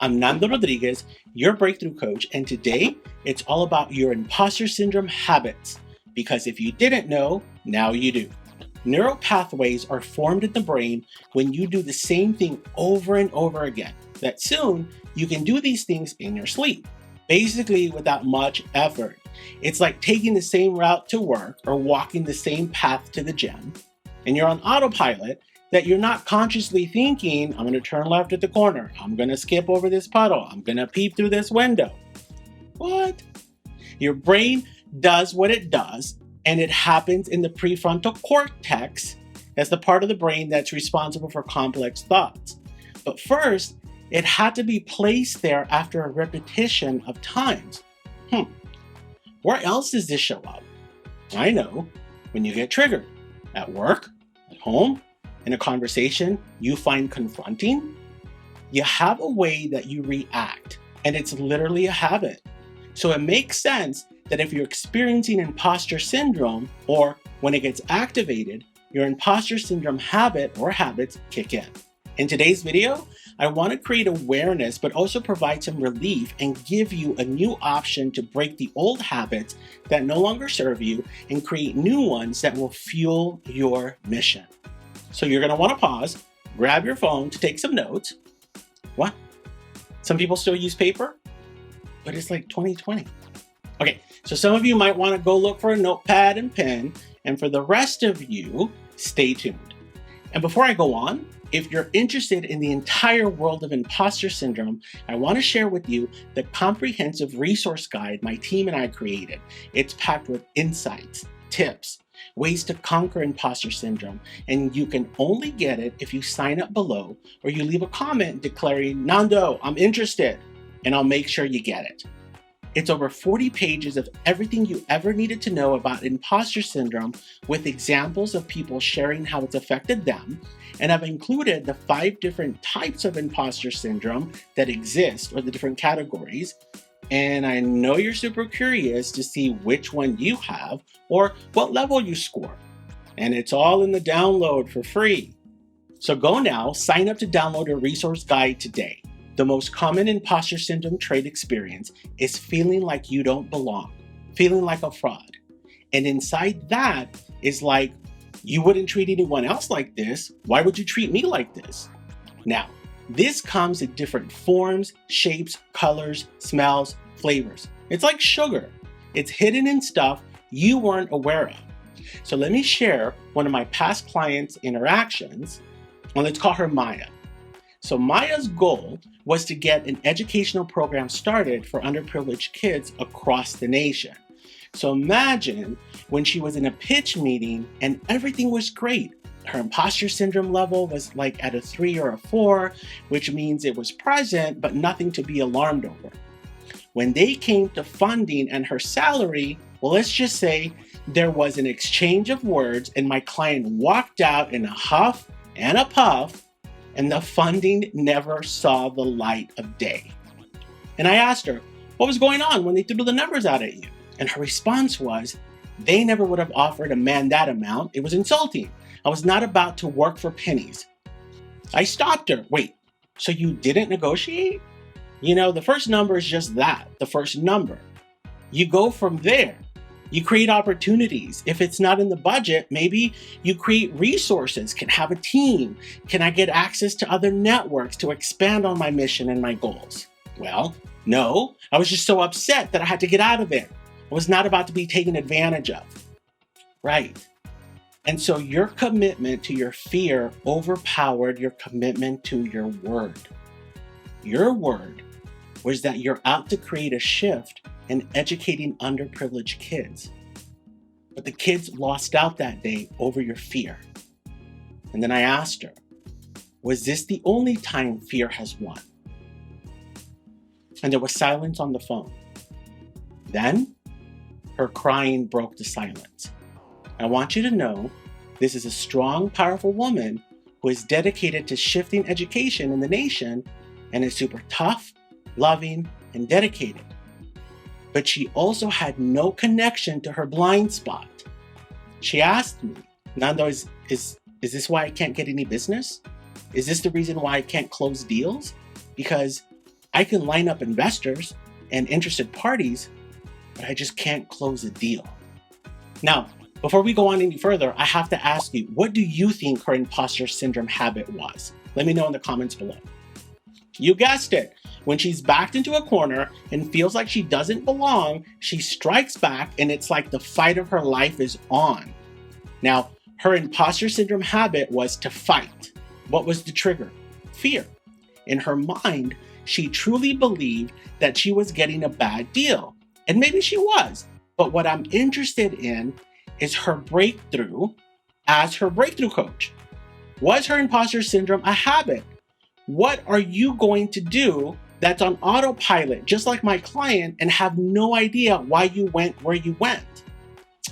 I'm Nando Rodriguez, your breakthrough coach, and today it's all about your imposter syndrome habits. Because if you didn't know, now you do. Neural pathways are formed in the brain when you do the same thing over and over again, that soon you can do these things in your sleep, basically without much effort. It's like taking the same route to work or walking the same path to the gym, and you're on autopilot that you're not consciously thinking, I'm going to turn left at the corner, I'm going to skip over this puddle, I'm going to peep through this window. What? Your brain does what it does, and it happens in the prefrontal cortex. That's the part of the brain that's responsible for complex thoughts. But first, it had to be placed there after a repetition of times. Where else does this show up? I know, when you get triggered. At work, at home, in a conversation you find confronting. You have a way that you react, and it's literally a habit. So it makes sense that if you're experiencing imposter syndrome, or when it gets activated, your imposter syndrome habit or habits kick in. In today's video, I want to create awareness, but also provide some relief and give you a new option to break the old habits that no longer serve you and create new ones that will fuel your mission. So you're going to want to pause, grab your phone to take some notes. What? Some people still use paper? But it's like 2020. Okay, so some of you might want to go look for a notepad and pen, and for the rest of you, stay tuned. And before I go on, if you're interested in the entire world of imposter syndrome, I want to share with you the comprehensive resource guide my team and I created. It's packed with insights, tips, ways to conquer imposter syndrome, and you can only get it if you sign up below or you leave a comment declaring, Nando, I'm interested, and I'll make sure you get it. It's over 40 pages of everything you ever needed to know about imposter syndrome, with examples of people sharing how it's affected them. And I've included the 5 different types of imposter syndrome that exist, or the different categories. And I know you're super curious to see which one you have or what level you score. And it's all in the download for free. So go now, sign up to download a resource guide today. The most common imposter syndrome trait experience is feeling like you don't belong, feeling like a fraud. And inside that is like, you wouldn't treat anyone else like this. Why would you treat me like this? Now, this comes in different forms, shapes, colors, smells, flavors. It's like sugar. It's hidden in stuff you weren't aware of. So let me share one of my past clients' interactions, and let's call her Maya. So Maya's goal was to get an educational program started for underprivileged kids across the nation. So imagine when she was in a pitch meeting and everything was great. Her imposter syndrome level was like at a 3 or a 4, which means it was present, but nothing to be alarmed over. When they came to funding and her salary, well, let's just say there was an exchange of words and my client walked out in a huff and a puff, and the funding never saw the light of day. And I asked her, what was going on when they threw the numbers out at you? And her response was, they never would have offered a man that amount. It was insulting. I was not about to work for pennies. I stopped her. Wait, so you didn't negotiate? You know, the first number is just that, the first number. You go from there. You create opportunities. If it's not in the budget, maybe you create resources. Can have a team. Can I get access to other networks to expand on my mission and my goals? Well, no, I was just so upset that I had to get out of there. I was not about to be taken advantage of. Right. And so your commitment to your fear overpowered your commitment to your word. Your word was that you're out to create a shift in educating underprivileged kids. But the kids lost out that day over your fear. And then I asked her, was this the only time fear has won? And there was silence on the phone. Then her crying broke the silence. I want you to know this is a strong, powerful woman who is dedicated to shifting education in the nation and is super tough, loving, and dedicated. But she also had no connection to her blind spot. She asked me, Nando, is this why I can't get any business? Is this the reason why I can't close deals? Because I can line up investors and interested parties, but I just can't close a deal. Now, before we go on any further, I have to ask you, what do you think her imposter syndrome habit was? Let me know in the comments below. You guessed it. When she's backed into a corner and feels like she doesn't belong, she strikes back and it's like the fight of her life is on. Now, her imposter syndrome habit was to fight. What was the trigger? Fear. In her mind, she truly believed that she was getting a bad deal. And maybe she was. But what I'm interested in is her breakthrough as her breakthrough coach. Was her imposter syndrome a habit? What are you going to do that's on autopilot, just like my client, and have no idea why you went where you went?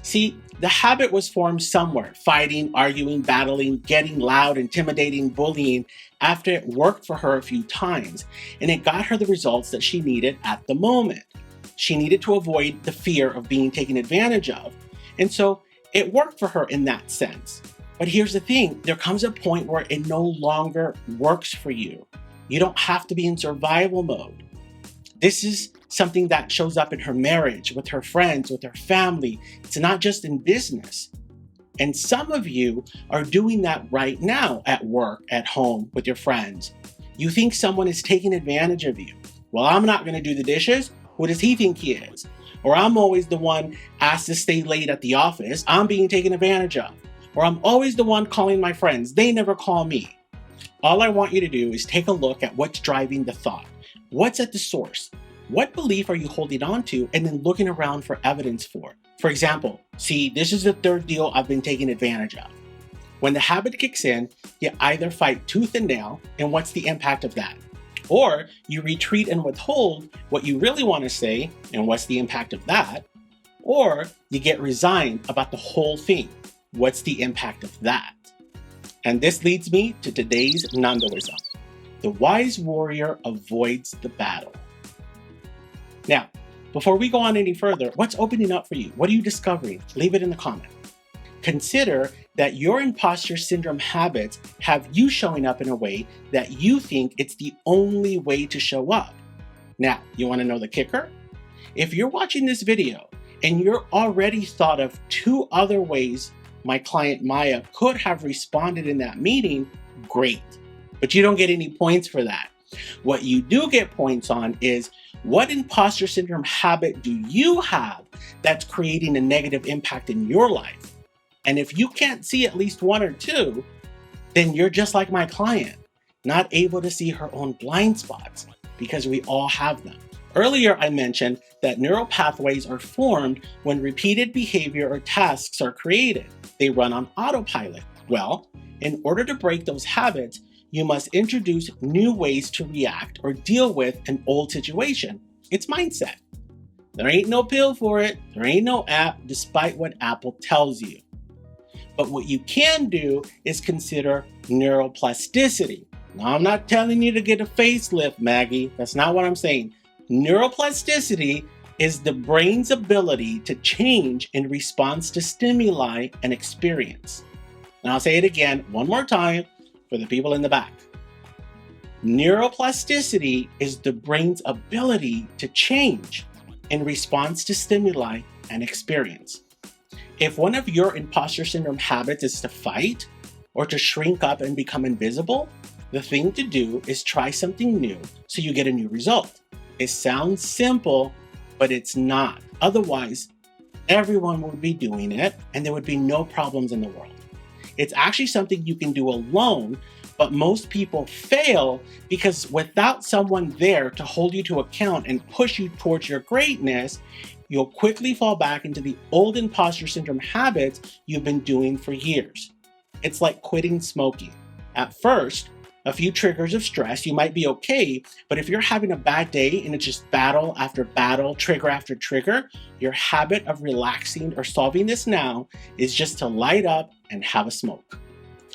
See, the habit was formed somewhere, fighting, arguing, battling, getting loud, intimidating, bullying, after it worked for her a few times, and it got her the results that she needed at the moment. She needed to avoid the fear of being taken advantage of, and so it worked for her in that sense. But here's the thing, there comes a point where it no longer works for you. You don't have to be in survival mode. This is something that shows up in her marriage, with her friends, with her family. It's not just in business. And some of you are doing that right now at work, at home, with your friends. You think someone is taking advantage of you. Well, I'm not going to do the dishes. Who does he think he is? Or I'm always the one asked to stay late at the office. I'm being taken advantage of. Or I'm always the one calling my friends. They never call me. All I want you to do is take a look at what's driving the thought. What's at the source? What belief are you holding on to and then looking around for evidence for? For example, see, this is the third deal I've been taken advantage of. When the habit kicks in, you either fight tooth and nail, and what's the impact of that? Or you retreat and withhold what you really want to say, and what's the impact of that? Or you get resigned about the whole thing. What's the impact of that? And this leads me to today's Nandoism. The wise warrior avoids the battle. Now, before we go on any further, what's opening up for you? What are you discovering? Leave it in the comment. Consider that your imposter syndrome habits have you showing up in a way that you think it's the only way to show up. Now, you want to know the kicker? If you're watching this video and you're already thought of 2 other ways my client Maya could have responded in that meeting, great. But you don't get any points for that. What you do get points on is, what imposter syndrome habit do you have that's creating a negative impact in your life? And if you can't see at least 1 or 2, then you're just like my client, not able to see her own blind spots, because we all have them. Earlier, I mentioned that neural pathways are formed when repeated behavior or tasks are created. They run on autopilot. Well, in order to break those habits, you must introduce new ways to react or deal with an old situation. It's mindset. There ain't no pill for it. There ain't no app, despite what Apple tells you. But what you can do is consider neuroplasticity. Now, I'm not telling you to get a facelift, Maggie. That's not what I'm saying. Neuroplasticity is the brain's ability to change in response to stimuli and experience. And I'll say it again one more time for the people in the back. Neuroplasticity is the brain's ability to change in response to stimuli and experience. If one of your imposter syndrome habits is to fight or to shrink up and become invisible, the thing to do is try something new so you get a new result. It sounds simple, but it's not. Otherwise, everyone would be doing it and there would be no problems in the world. It's actually something you can do alone, but most people fail because without someone there to hold you to account and push you towards your greatness, you'll quickly fall back into the old imposter syndrome habits you've been doing for years. It's like quitting smoking. At first, a few triggers of stress, you might be okay, but if you're having a bad day and it's just battle after battle, trigger after trigger, your habit of relaxing or solving this now is just to light up and have a smoke.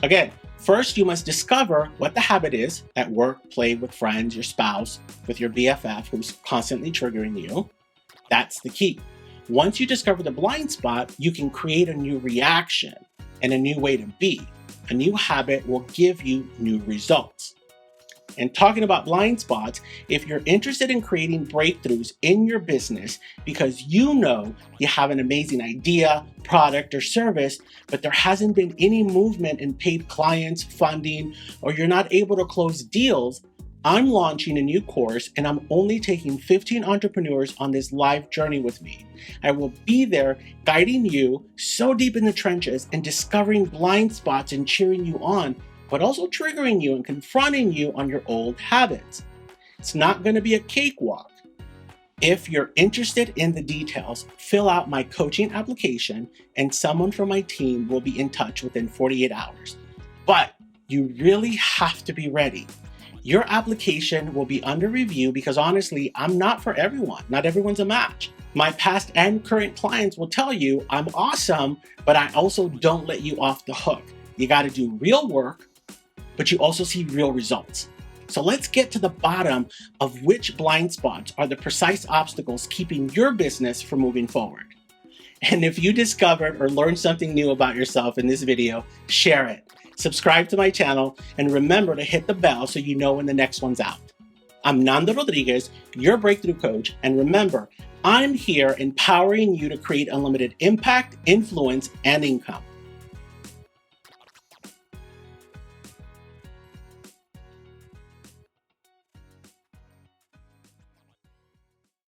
Again, first you must discover what the habit is at work, play with friends, your spouse, with your BFF who's constantly triggering you. That's the key. Once you discover the blind spot, you can create a new reaction and a new way to be. A new habit will give you new results. And talking about blind spots, if you're interested in creating breakthroughs in your business because you know you have an amazing idea, product, or service, but there hasn't been any movement in paid clients, funding, or you're not able to close deals, I'm launching a new course and I'm only taking 15 entrepreneurs on this live journey with me. I will be there guiding you so deep in the trenches and discovering blind spots and cheering you on, but also triggering you and confronting you on your old habits. It's not going to be a cakewalk. If you're interested in the details, fill out my coaching application and someone from my team will be in touch within 48 hours. But you really have to be ready. Your application will be under review because honestly, I'm not for everyone. Not everyone's a match. My past and current clients will tell you I'm awesome, but I also don't let you off the hook. You got to do real work, but you also see real results. So let's get to the bottom of which blind spots are the precise obstacles keeping your business from moving forward. And if you discovered or learned something new about yourself in this video, share it. Subscribe to my channel and remember to hit the bell so you know when the next one's out. I'm Nando Rodriguez, your breakthrough coach, and remember, I'm here empowering you to create unlimited impact, influence, and income.